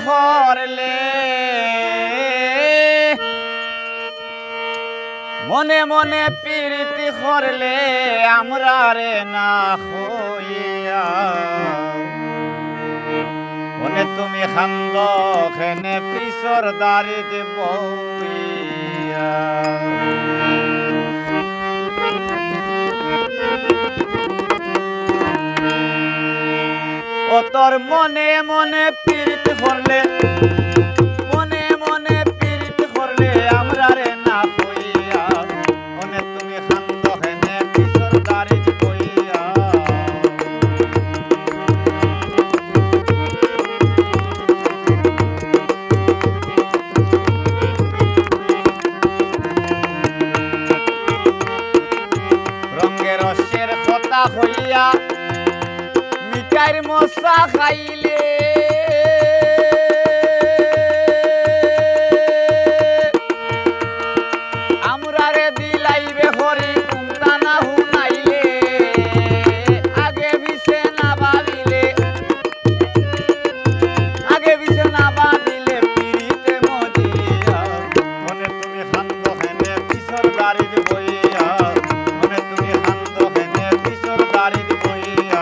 করলে মনে মনে প্রীতি করলে আমরা রে না হইয়া মনে তুমি খান্দ খেনে পিছর দাঁড়িতে বইয়া ও তোর মনে মনে প্রীতি করলে মনে মনে প্রীতি করলে আমরা রে না হইয়া মনে তুমি খান্দ খেনে পিছর দাঁড়িতে বইয়া কথা হইয়া মিঠাইর মশা খাইলে আমরা রে দিলাইবে হরি কুমতা না হুনাইলে আগে বিছে না ভাবিলে আগে বিছে না ভাবিলে পিড়িতে মজিয়া মনে তুমি খান্দ হেনে পিছর দাঁড়িয়ে বইয়া মনে তুমি খান্দ হেনে পিছর দাঁড়িয়ে বইয়া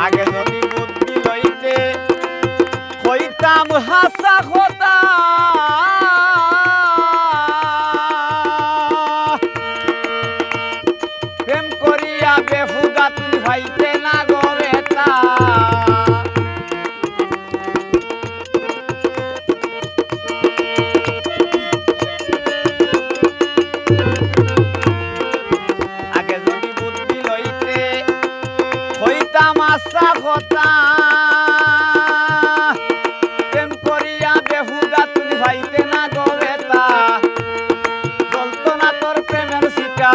আগে যদি বুদ্ধি লইতে হইতাম হাসা কথা প্রেম করিয়া বেহুদা তুই ভাইতে না গবেতা আগে যদি বুদ্ধি লইতে হইতাম আশা কথা প্রেম করিয়া বেহুদা তুমি ভাইতে না গবেতা চলতো না তোর প্রেমের শিকা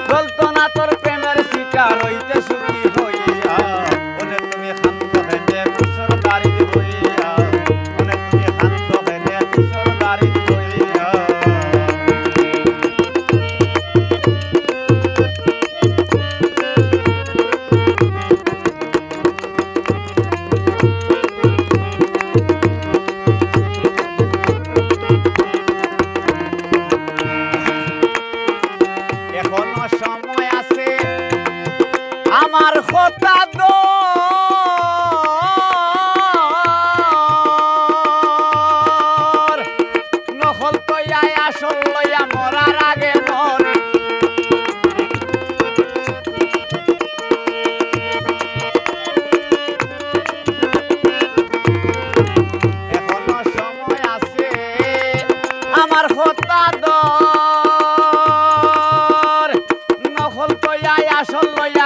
চলতো না তোর প্রেমের শিকা রইতে সুখী হইয়া বলে তুমি শান্ত হেনে পিছর দাঁড়িয়ে বইয়া বলে তুমি শান্ত হেনে পিছর দাঁড়িয়ে বইয়া এখনো সময় আছে আমার কথা দর নকল কইয়া আসল লইয়া মরার আগে মর এখনো সময় আছে আমার কথা দর নকল কইয়া আসল লইয়া